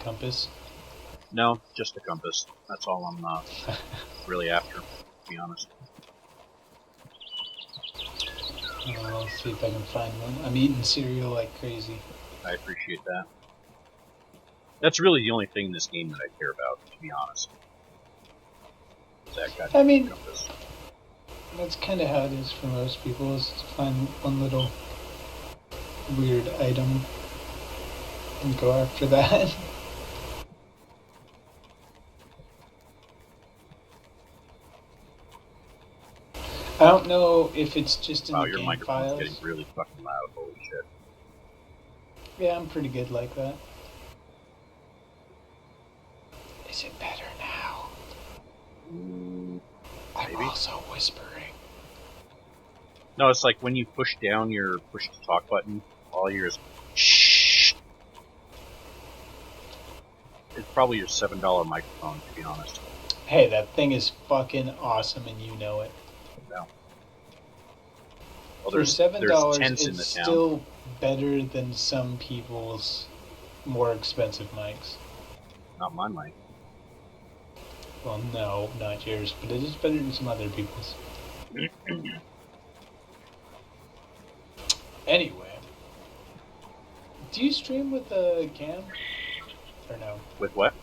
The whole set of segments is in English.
compass? No, just a compass. That's all I'm really after, to be honest. I'll see if I can find one. I'm eating cereal like crazy. I appreciate that. That's really the only thing in this game that I care about, to be honest. That goddamn compass. That's kind of how it is for most people, is to find one little weird item and go after that. I don't know if it's just in the game files. Wow, your microphone's getting really fucking loud. Holy shit. Yeah, I'm pretty good like that. Is it better now? Maybe. I'm also whispering. No, it's like when you push down your push to talk button, all you hear is shh. It's probably your $7 microphone, to be honest. Hey, that thing is fucking awesome and you know it. No. Well, For $7, tents in it's the still better than some people's more expensive mics. Not my mic. Well, no, not yours, but it is better than some other people's. Anyway, do you stream with a cam? Or no? With what?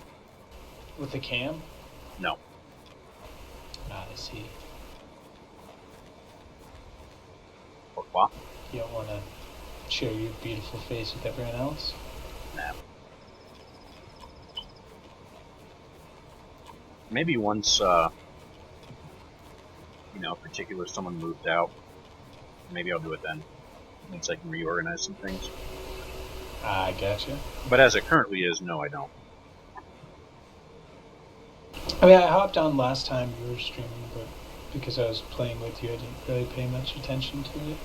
With a cam? No. Ah, I see. What? You don't want to share your beautiful face with everyone else? Nah. Maybe once, particular someone moved out, maybe I'll do it then. Once I can reorganize some things. I gotcha. But as it currently is, no, I don't. I mean, I hopped on last time you were streaming, but because I was playing with you, I didn't really pay much attention to it.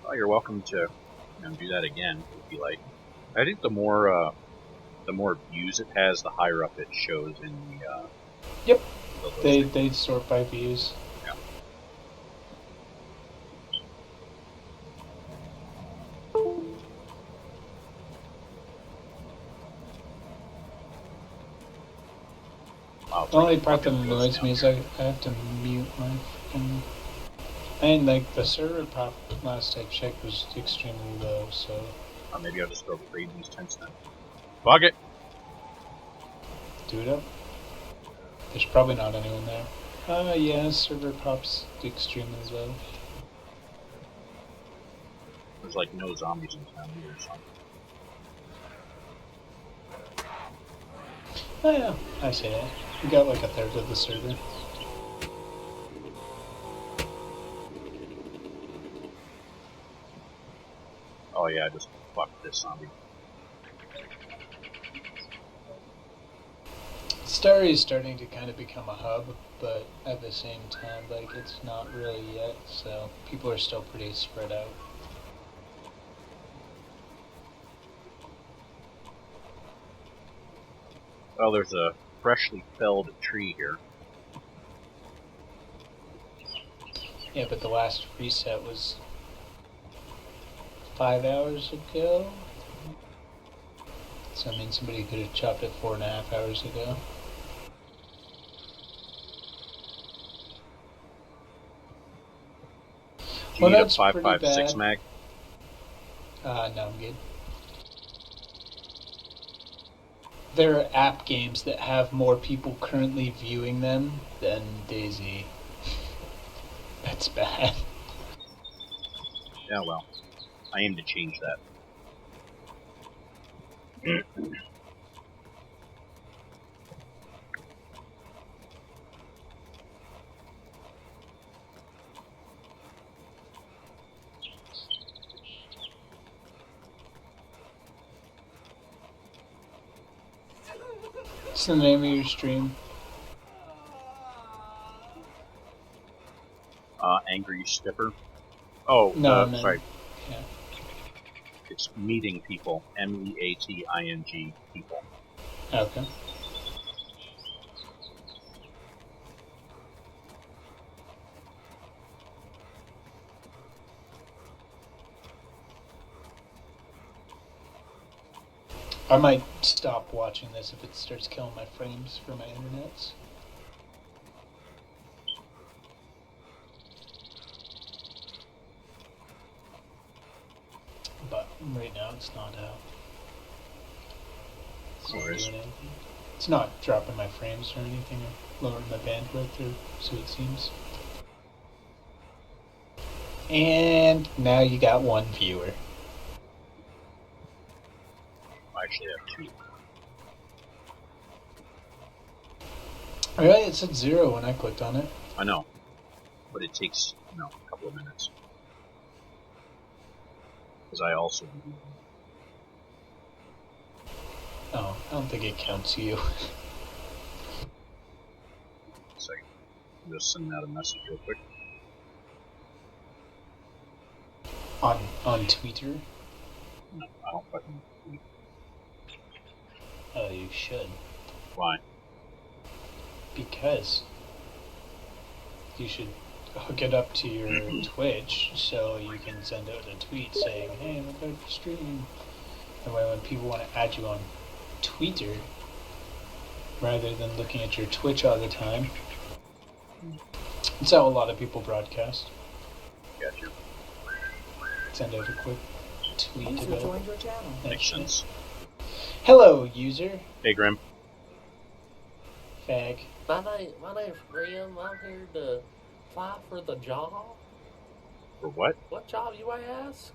Well, you're welcome to do that again if you like. I think the more views it has, the higher up it shows in the. Yep. They sort by views. Yeah. The only part that annoys me is I have to mute my fucking... And, like, the server pop last I checked was extremely low, so... Maybe I'll just go raid these tents then. Fuck it! Do it up. There's probably not anyone there. Yeah, server pop's extremely low. There's, like, no zombies in town either, so... Oh yeah, I see that. We got like a third of the server. Oh yeah, I just fucked this zombie. Starry is starting to kind of become a hub, but at the same time, like, it's not really yet, so people are still pretty spread out. Well, there's a freshly felled tree here. Yeah, but the last reset was 5 hours ago. So I mean, somebody could have chopped it 4.5 hours ago. Do you need a 5.56 mag? No, I'm good. There are app games that have more people currently viewing them than Dayz. That's bad. Yeah, well, I aim to change that. What's the name of your stream? Angry Skipper. Oh, no, sorry. Yeah. It's meeting people. MEATING people. Okay. I might stop watching this if it starts killing my frames for my internets. But right now it's not doing anything. It's not dropping my frames or anything or lowering my bandwidth or so it seems. And now you got one viewer. I actually have two. Alright, it said 0 when I clicked on it. I know. But it takes, a couple of minutes. Because I also do. Oh, I don't think it counts you. So I'm just sending out a message real quick. On Twitter? No, I don't fucking tweet. Oh, you should. Why? Because you should hook it up to your Twitch so you can send out a tweet saying, hey, look at the stream. That way when people want to add you on Twitter, rather than looking at your Twitch all the time. That's how a lot of people broadcast. Gotcha. Send out a quick tweet User about joined your channel. Makes sense. Hello, user. Hey, Grim. Fag. My name's Graham. I'm here to apply for the job. For what? What job, you may ask?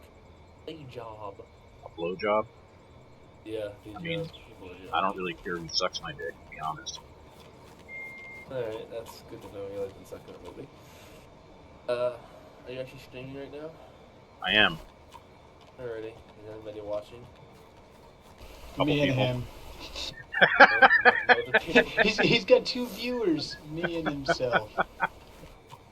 A job. A blowjob? Yeah. I mean, I don't really care who sucks my dick, to be honest. Alright, that's good to know. You like the second movie. Are you actually streaming right now? I am. Alrighty. Is anybody watching? Couple Me and people. him. No other people? He's got 2 viewers, me and himself.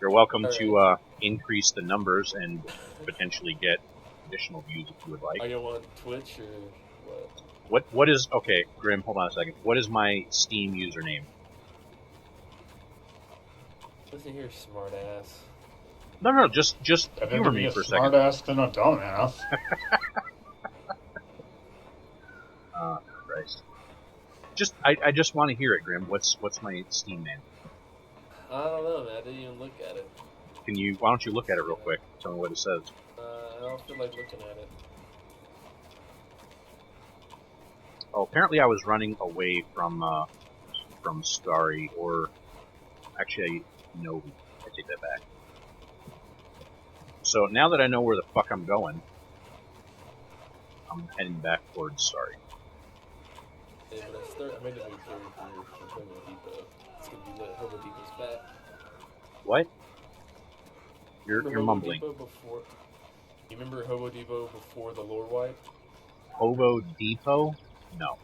You're welcome All to increase the numbers and potentially get additional views if you would like. Are you on Twitch or what? What is... Okay, Grim, hold on a second. What is my Steam username? Listen here, smart ass. No, just humor me for a second. Smartass than a dumbass. Christ. I just want to hear it, Grim. What's my Steam name? I don't know, man. I didn't even look at it. Why don't you look at it real quick? Tell me what it says. I don't feel like looking at it. Oh, apparently I was running away from Starry, or... Actually, no, I take that back. So now that I know where the fuck I'm going, I'm heading back towards Starry. Yeah, when I made a new character from Hobo Depot. It's gonna be lit. Hobo Depot's back. What? You're Remember Hobo mumbling. Depot before? You remember Hobo Depot before the lore wipe? Hobo Depot? No.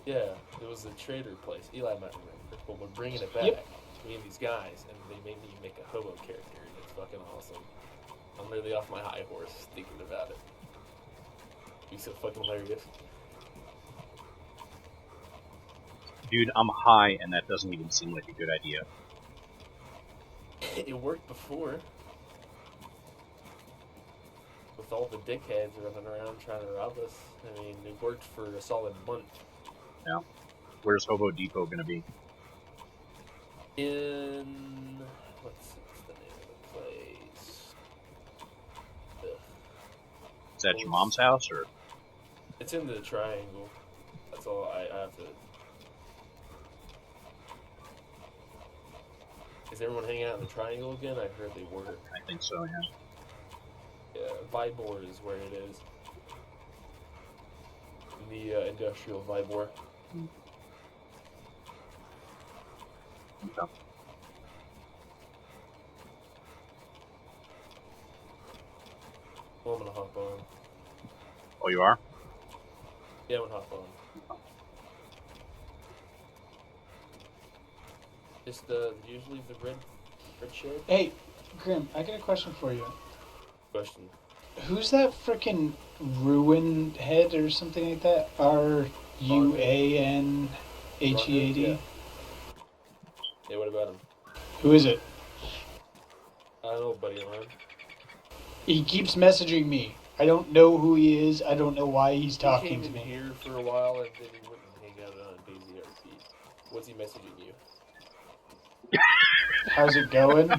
Yeah, it was a trader place. Eli might remember, but we're bringing it back. Yep. Me and these guys, and they made me make a hobo character, and it's fucking awesome. I'm literally off my high horse thinking about it. It'd be so fucking hilarious. Dude, I'm high, and that doesn't even seem like a good idea. It worked before. With all the dickheads running around trying to rob us. I mean, it worked for a solid month. Yeah. Where's Hobo Depot gonna be? In... what's the name of the place? Ugh. Is that your mom's house, or? It's in the triangle. That's all I have to... Is everyone hanging out in the triangle again? I heard they were. I think so, yeah. Yeah, Vibor is where it is. The industrial Vibor. Okay. Well, I'm gonna hop on. Oh, you are? Yeah, I'm gonna hop on. Just, did you just leave the red shed? Hey, Grim, I got a question for you. Question. Who's that frickin' Ruin Head or something like that? Ruanhead? Yeah. Yeah, what about him? Who is it? I don't know, buddy of mine. He keeps messaging me. I don't know who he is. I don't know why he's talking he to came in me. here for a while and then he wouldn't hang out on Dayz RP. What's he messaging you? How's it going?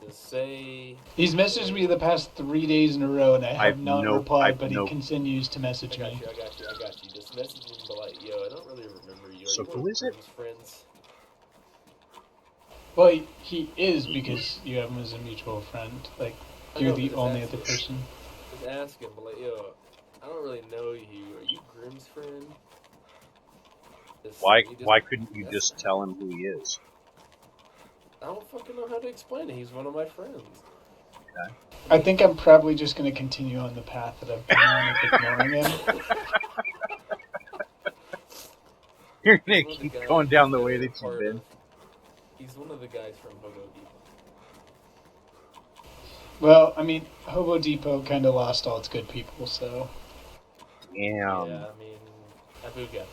Just say... He's messaged me the past 3 days in a row, and I have not replied, but he continues to message I me. got you. Just message him, but like, yo, I don't really remember you. Are So you who one is of it? Grim's friends? Well, he is because you have him as a mutual friend. Like, you're the only other person. Just ask him, but like, yo, I don't really know you. Are you Grim's friend? Why couldn't you just tell him who he is? I don't fucking know how to explain it. He's one of my friends. Okay. I think I'm probably just going to continue on the path that I've been on of ignoring him. You're gonna keep going down the way that you've been. He's one of the guys from Hobo Depot. Well, I mean, Hobo Depot kind of lost all its good people, so... Damn. Yeah, I mean, Abuga.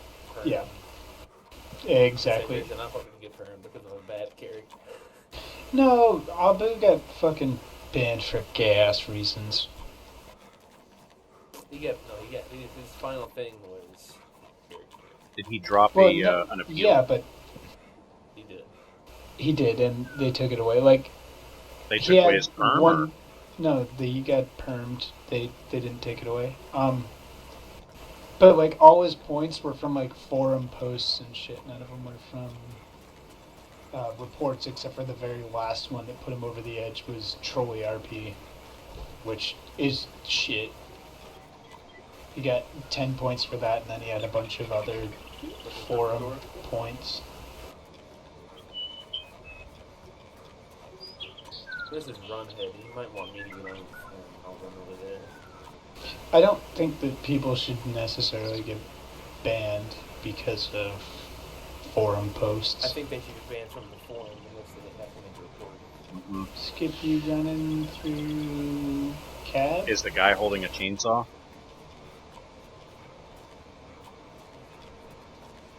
Yeah. Exactly. I'm not fucking get permed because of a bad carry. No, Abu got fucking banned for gay-ass reasons. His final thing was... Did he drop Well, an appeal? Yeah, but... He did. He did, and they took it away. Like, They took away his perm? No, he got permed. They didn't take it away. But, like, all his points were from, like, forum posts and shit. None of them were from reports, except for the very last one that put him over the edge was Trolley RP, which is shit. He got 10 points for that, and then he had a bunch of other forum points. This is Runhead. He might want me to get on his phone. I'll run over there. I don't think that people should necessarily get banned because of forum posts. I think they should get banned from the forum unless they have to make a report. Skip you running through cab? Is the guy holding a chainsaw?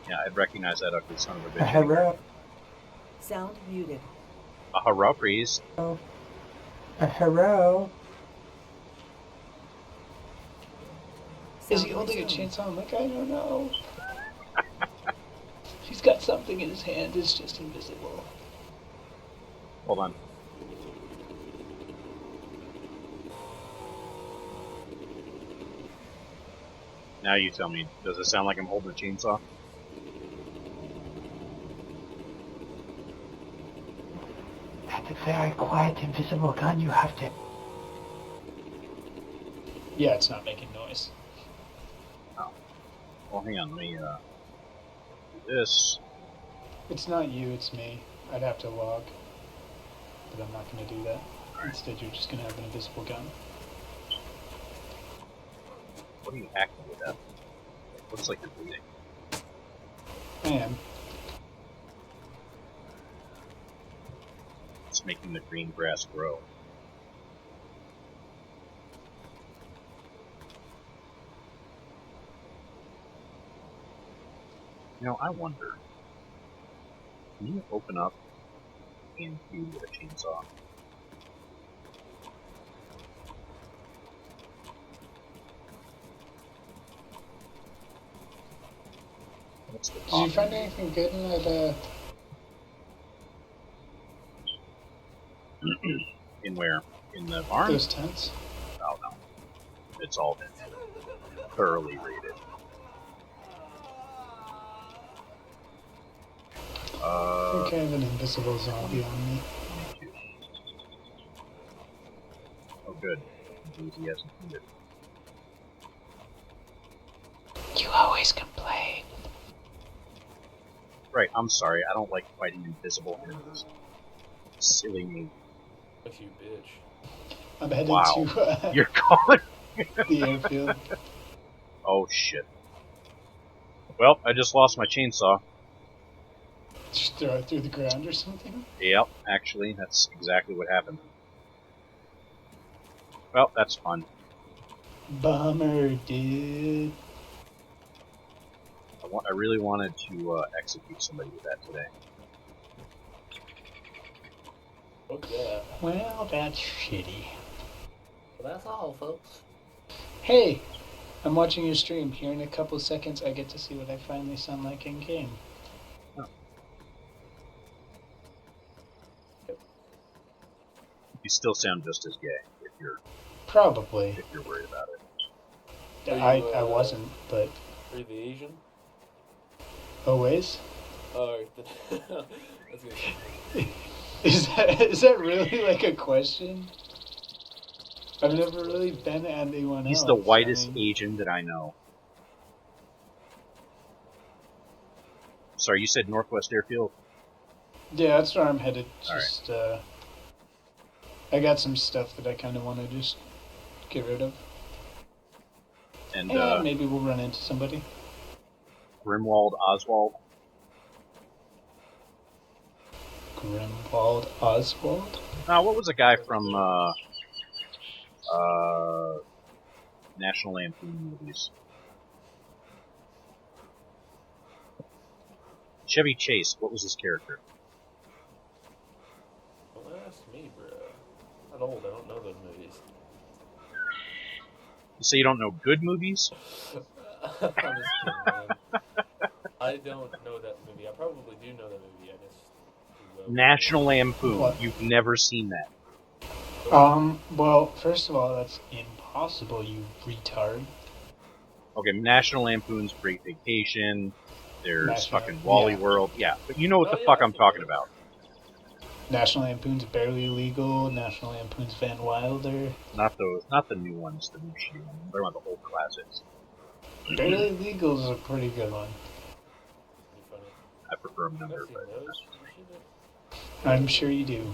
Yeah, I'd recognize that ugly son of a bitch. Hello. Sound muted. A hurrah, please. Hello. Is he holding a chainsaw? I'm like, I don't know. He's got something in his hand, it's just invisible. Hold on. Now you tell me, does it sound like I'm holding a chainsaw? That's a very quiet, invisible gun you have to... Yeah, it's not making noise. Oh. Well, hang on, let me, do this. It's not you, it's me. I'd have to log. But I'm not going to do that. Instead, you're just going to have an invisible gun. What are you hacking with that? Looks like you're bleeding. I am. It's making the green grass grow. You know, I wonder, can you open up and do with a chainsaw? What's the Did you find anything good in that, In where? In the barn? those tents? Oh no. It's all been thoroughly raided. I think I have an invisible zombie on me. Oh good. He hasn't ended. You always complain. Right, I'm sorry, I don't like fighting invisible enemies. Silly me. Fuck you, bitch. I'm headed Wow. to You're calling? the airfield. Oh shit. Well, I just lost my chainsaw. Just throw it through the ground or something? Yep, actually, that's exactly what happened. Well, that's fun. Bummer, dude. I really wanted to execute somebody with that today. Fuck yeah. Well, that's shitty. But that's all, folks. Hey, I'm watching your stream. Here in a couple seconds, I get to see what I finally sound like in game. You still sound just as gay Probably. if you're worried about it. I wasn't, but Are you the Asian? always. Oh, that's good. Is that really like a question? I've never really been anyone else. He's the whitest I mean, Asian that I know. Sorry, you said Northwest Airfield? yeah, that's where I'm headed. All Just, I got some stuff that I kind of want to just get rid of. And Maybe we'll run into somebody. Grimwald Oswald? Grimwald Oswald? What was a guy from National Lampoon movies? Chevy Chase, what was his character? Don't ask me, bro. I'm old. I don't know those movies. You say you don't know good movies? I'm just kidding, man. I don't know that movie. I probably do know that movie. I just National Lampoon. What? You've never seen that. Well, first of all, that's impossible, you retard. Okay, National Lampoon's Great Vacation. There's National- fucking Wally yeah. World. Yeah, but you know what Oh, the yeah, fuck I I'm think talking so. about. National Lampoon's Barely Legal, National Lampoon's Van Wilder. Not the new ones, the new shitty ones. They're on the old classics. Barely Legal is a pretty good one. Pretty funny. I prefer them I've younger, seen but those. You seen it? I'm sure you do.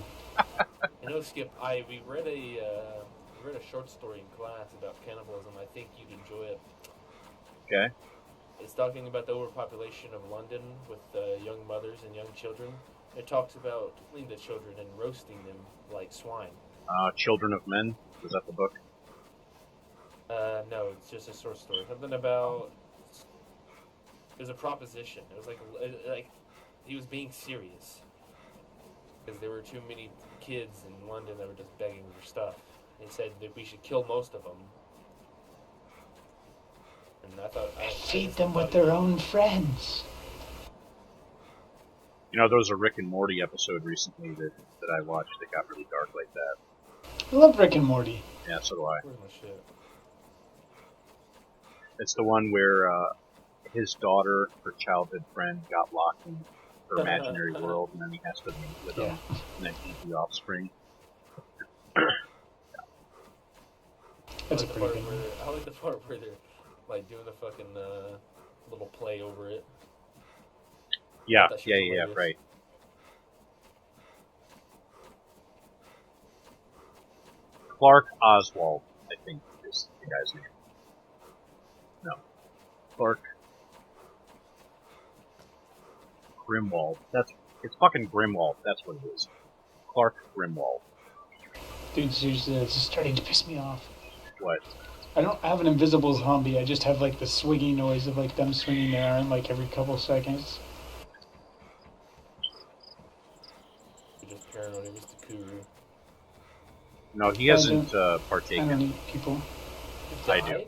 You know, Skip. We read a short story in class about cannibalism. I think you'd enjoy it. okay. It's talking about the overpopulation of London with young mothers and young children. It talks about killing the children and roasting them like swine. Children of Men. Was that the book? No, it's just a short story. Something about there's a proposition. It was like he was being serious because there were too many kids in London that were just begging for stuff. He said that we should kill most of them. And I thought Feed them with their own friends. You know, there was a Rick and Morty episode recently that I watched that got really dark like that. I love Rick and Morty. Yeah, so do I. Where's my shit? It's the one where his daughter, her childhood friend, got locked in her imaginary world, and then he has to meet with them and then eat the offspring. That's a I like the pretty part good one. where I like the part where they're like doing the fucking little play over it. Yeah, That shit's yeah, hilarious. right. Clark Oswald, I think, is the guy's name. No. Clark Grimwald. It's fucking Grimwald. That's what it is. Clark Grimwald. Dude, seriously, it's starting to piss me off. What? I don't have an invisible zombie. I just have like the swinging noise of like them swinging their arm like every couple seconds. You're just paranoid of Mr. Kuru. No, he hasn't I don't partaken. eat people. I do. Died?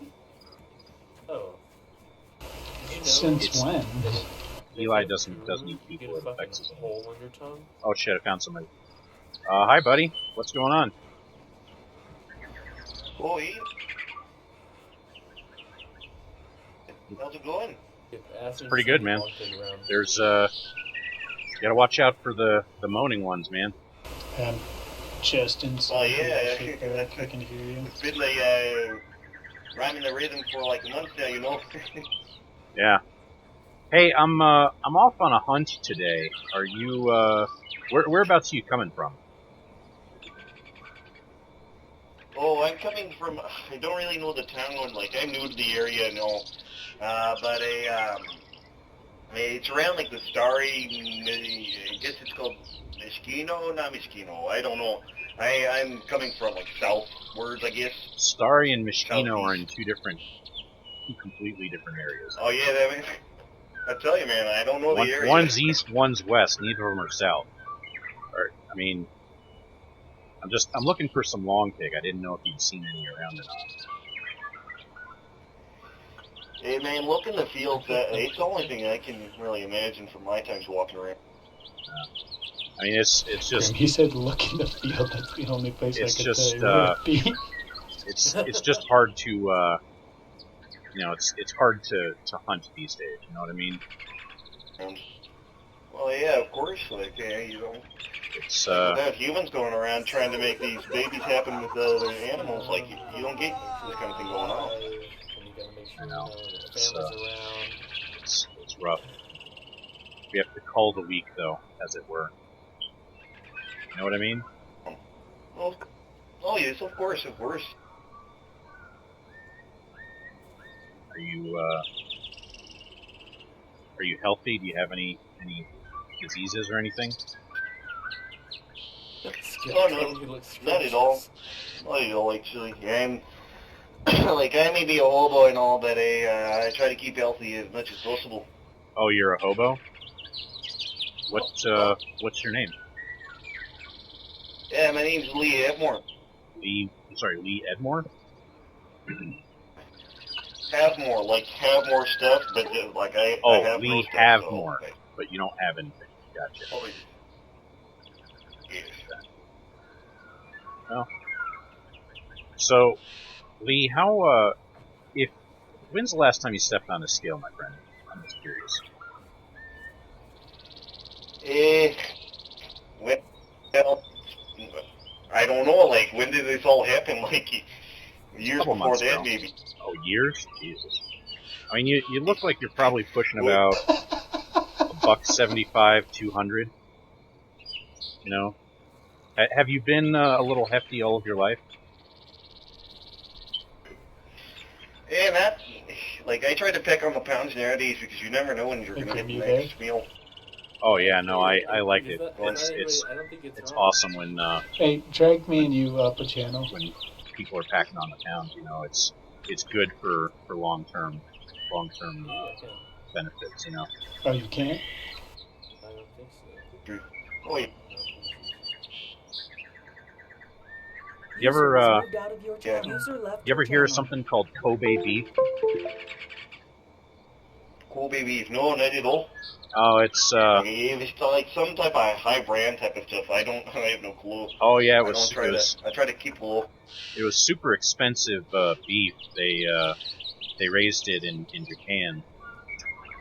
Oh. Did you know Since it's- when? that Eli if doesn't you eat you people. get a It fucking affects his hole in your tongue. Oh shit! I found somebody. Hi, buddy. What's going on? Oh, Ian. How's it going? If acid Pretty good, man. There's you gotta watch out for the moaning ones, man. I'm just inside. Oh, yeah, here, yeah. I can hear you. It's been like rhyming the rhythm for like a month now, you know. Yeah. Hey, I'm off on a hunt today. Are you whereabouts are you coming from? Oh, I'm coming from. I don't really know the town. Like I'm new to the area, no. But it's around like the Starry. I guess it's called Miskino, not Miskino. I don't know. I'm coming from like southwards, I guess. Starry and Miskino are in two completely different areas. Oh yeah, I tell you, man, I don't know the area. One's east, one's west. Neither of them are south. Or, I mean, I'm looking for some long pig. I didn't know if you'd seen any around or not. Hey man, look in the fields. It's the only thing I can really imagine from my times walking around. I mean, it's just He said, "Look in the field." That's the only place I It's could just, tell you where it'd be. it's just hard to it's hard to hunt these days. You know what I mean? Well, yeah, of course. Like, yeah, you know, It's without humans going around trying to make these babies happen with other animals, like you don't get this kind of thing going on. And you gotta make sure I know. the family's around. it's rough. We have to cull the weak, though, as it were. You know what I mean? Well, oh yes, of course, of course. Are you healthy? Do you have any diseases or anything? Oh, no, not at all. Not at all, actually. I'm like I may be a hobo and all, but I try to keep healthy as much as possible. Oh, you're a hobo? What's your name? Yeah, my name's Lee Edmore. Lee Edmore? Have more stuff, but like I have Lee more stuff, have so, more, okay. but you don't have anything. Gotcha. Oh, yes. Well, so Lee, when's the last time you stepped on a scale, my friend? I'm just curious. Well, I don't know. Like, when did this all happen? Like, years Couple before months that, ago. maybe. Oh, years? Jesus. I mean, you look like you're probably pushing about $175, 200. You know, have you been a little hefty all of your life? And that, like, I try to pick on the pounds nowadays because you never know when you're going to get the next meal. Oh yeah, no, I like it. I don't think It's wrong. awesome when Hey, drag me and you up a channel. when people are packing on the pounds. You know, it's good for long term benefits. You know. Oh, you can't? I don't think so. Oh, yeah. You ever Moved out of your channel. User left you ever your hear of channel. something called Kobe beef? Cool babies. No, not at all. Oh, it's It's like some type of high brand type of stuff. I have no clue. oh yeah, I try to keep low. it was super expensive beef. They raised it in Japan.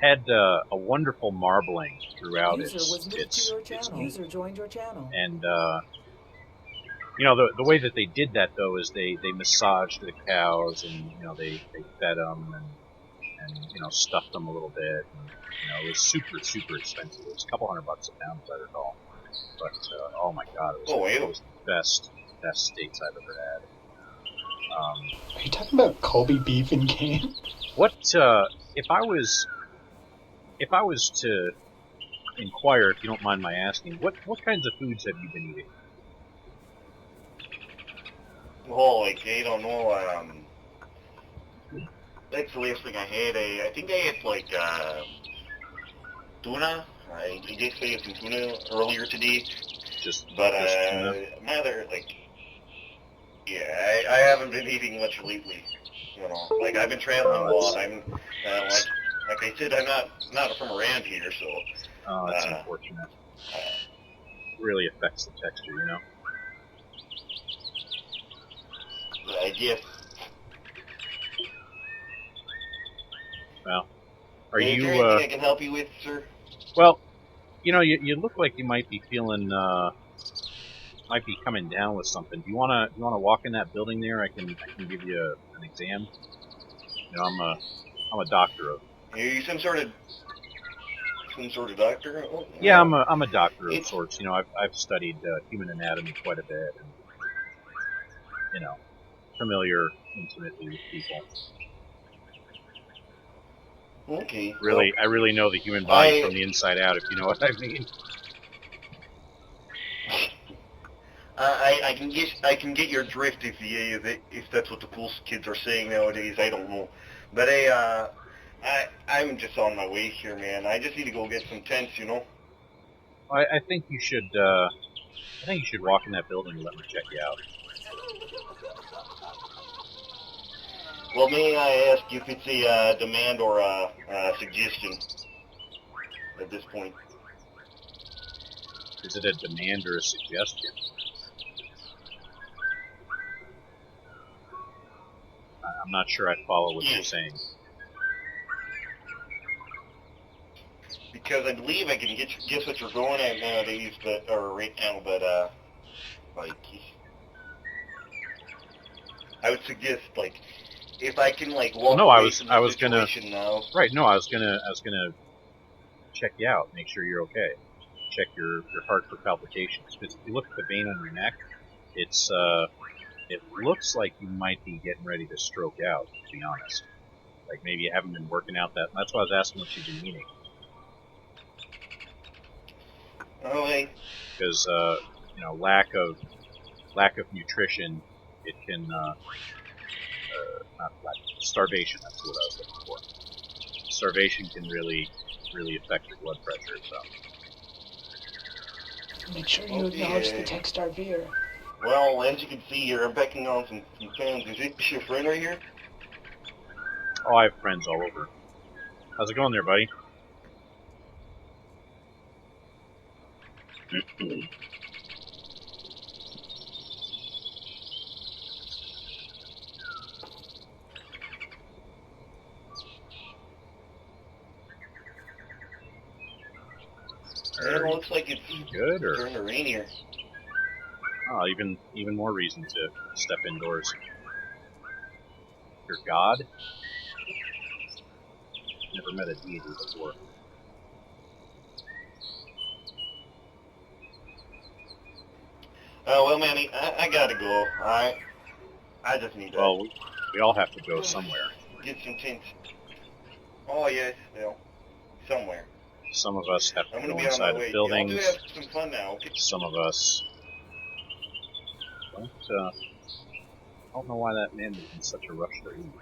Had a wonderful marbling throughout User was moved to your channel. meat. User joined your channel. And you know, the way that they did that though is they massaged the cows and you know they fed them and you know stuffed them a little bit. And, you know, it was super expensive. It was a couple $100 a pound, as I recall. But oh my god, it was the best steaks I've ever had. Are you talking about Kobe beef in game? What if I was to inquire, if you don't mind my asking, what kinds of foods have you been eating? Oh, like, I don't know, that's the last thing I had. I think I had, like, tuna. I did say some tuna earlier today. Just But, rather, like, yeah, I haven't been eating much lately. You know, like, I've been traveling a lot. I'm, like I said, I'm not from around here, so. Oh, that's unfortunate. It really affects the texture, you know? I guess. Well, are Is you, there anything I can help you with, sir? well, you know, you look like you might be feeling, might be coming down with something. Do you wanna walk in that building there? I can give you an exam. You know, I'm a doctor of. Are you some sort of doctor? Oh, Yeah, I'm a doctor of sorts. You know, I've studied human anatomy quite a bit, and you know, familiar intimately with people. Okay. Really, I really know the human body from the inside out, if you know what I mean. I can get your drift if that's what the cool kids are saying nowadays. I don't know, but I'm just on my way here, man. I just need to go get some tents, you know. I think you should I think you should walk in that building and let me check you out. Well, may I ask if it's a demand or a suggestion at this point? Is it a demand or a suggestion? I'm not sure I follow what you're saying. Because I believe I can guess what you're going at nowadays, or right now, but like, I would suggest like, if I can like walk no, away from the I was gonna, situation now. right, no, I was gonna check you out, make sure you're okay. Check your heart for palpitations. Because if you look at the vein on your neck, it's, it looks like you might be getting ready to stroke out, to be honest. Like, maybe you haven't been working out that, that's why I was asking what you've been eating. Oh, hey. Because, you know, lack of nutrition, it can, not lack, starvation, that's what I was looking for. Starvation can really affect your blood pressure, so. Make sure you acknowledge the text RVer. Well, as you can see here, I'm pecking on some fans. Is this your friend right here? Oh, I have friends all over. How's it going there, buddy? It looks like it's good, or starting to rain here. oh, even more reason to step indoors. Your god? Never met a deity before. Well, Manny, I gotta go. Alright, I just need to Well, we all have to go somewhere. get some tints. Oh yes, well, somewhere. Some of us have to I'm go gonna be on my inside way. of Y'all buildings. do have some fun now. Okay? Some of us don't. I don't know why that man was in such a rush to eat.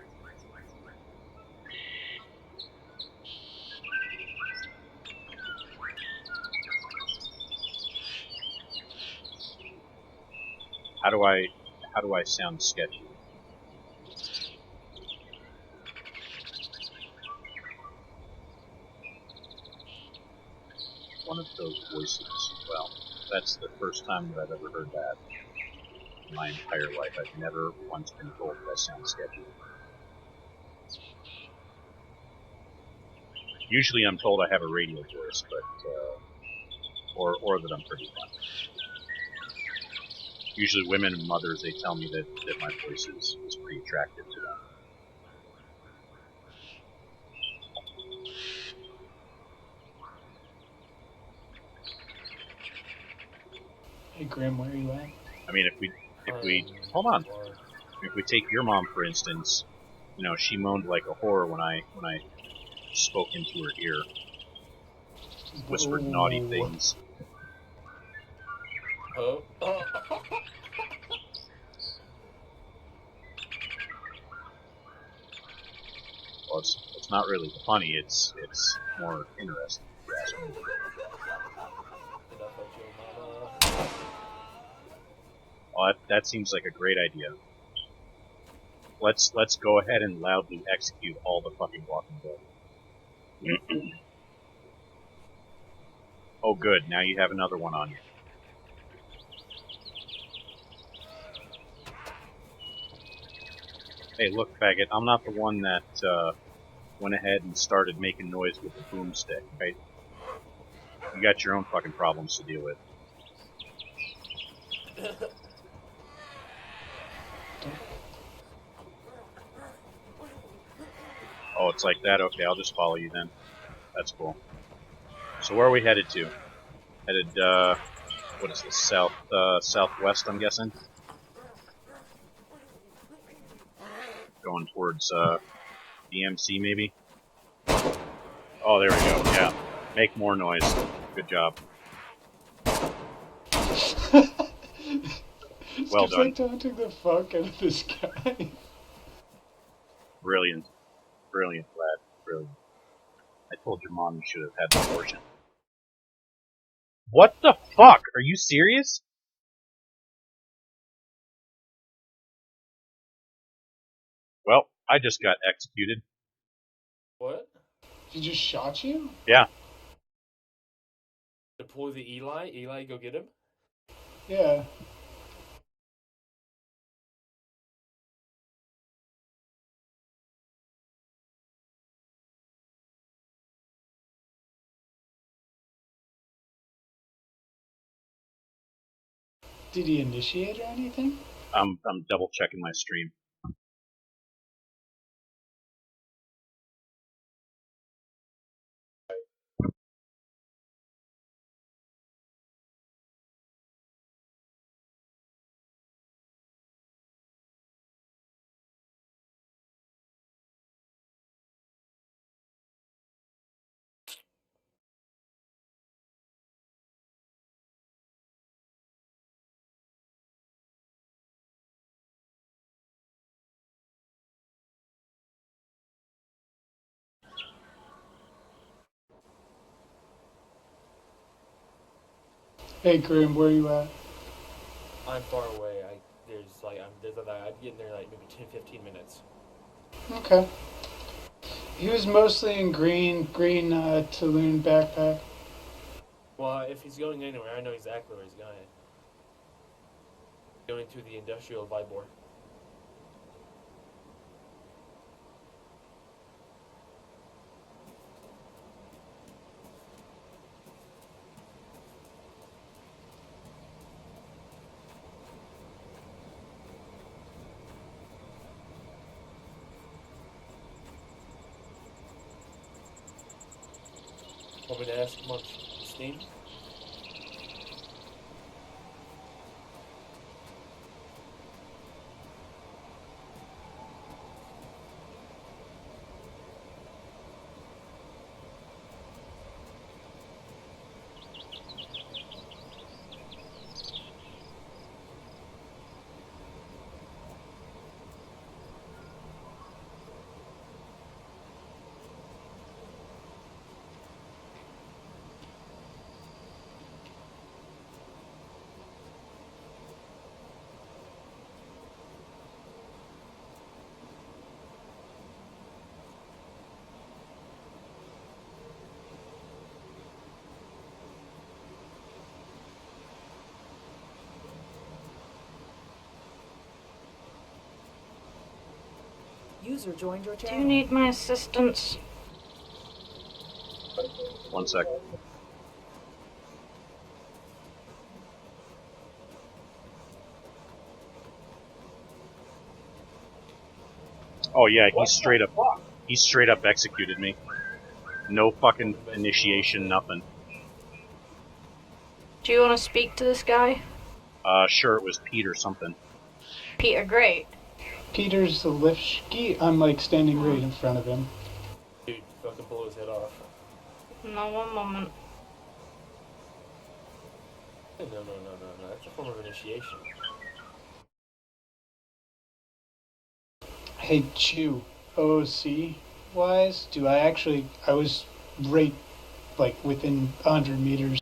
How do I sound sketchy? One of those voices. Well, that's the first time that I've ever heard that in my entire life. I've never once been told that I sound sketchy. Usually I'm told I have a radio voice, but, or that I'm pretty funny. Usually women and mothers, they tell me that my voice is pretty attractive to them. Hey Grim, where are you at? I mean, if we hold on, if we take your mom for instance, you know, she moaned like a whore when I spoke into her ear, whispered naughty things. Oh. Well, it's not really funny. It's more interesting. If you ask me. Enough of your mama. Well, that seems like a great idea. Let's go ahead and loudly execute all the fucking Walking Dead. Oh, good. Now you have another one on you. Hey, look, faggot. I'm not the one that went ahead and started making noise with the boomstick, right? You got your own fucking problems to deal with. Oh, it's like that? Okay, I'll just follow you then. That's cool. So where are we headed to? Headed, what is this, southwest, I'm guessing? Going towards, DMC, maybe? Oh, there we go, yeah. Make more noise. Good job. Well done. Like taunting the fuck out of this guy. Brilliant. Brilliant, lad. Brilliant. I told your mom you should have had an abortion. What the fuck? Are you serious? Well, I just got executed. What? He just shot you? Yeah. Deploy the Eli? Eli, go get him? Yeah. Did he initiate or anything? I'm double checking my stream. Hey, Grim, where you at? I'm far away. I'd get in there like maybe 10, 15 minutes. Okay. He was mostly in green Tulum backpack. Well, if he's going anywhere, I know exactly where he's going. Going to the industrial Vibor. Want me to ask him on Steam? User joined your Do channel. you need my assistance? 1 second. Oh yeah, he straight up executed me. No fucking initiation, nothing. Do you want to speak to this guy? Sure, it was Pete or something. Peter, great. Peter's the lift ski. I'm like standing right in front of him. Dude, fucking blow his head off. No, one moment. No. That's a form of initiation. Hey, Chew. OOC wise, I was right like within 100 meters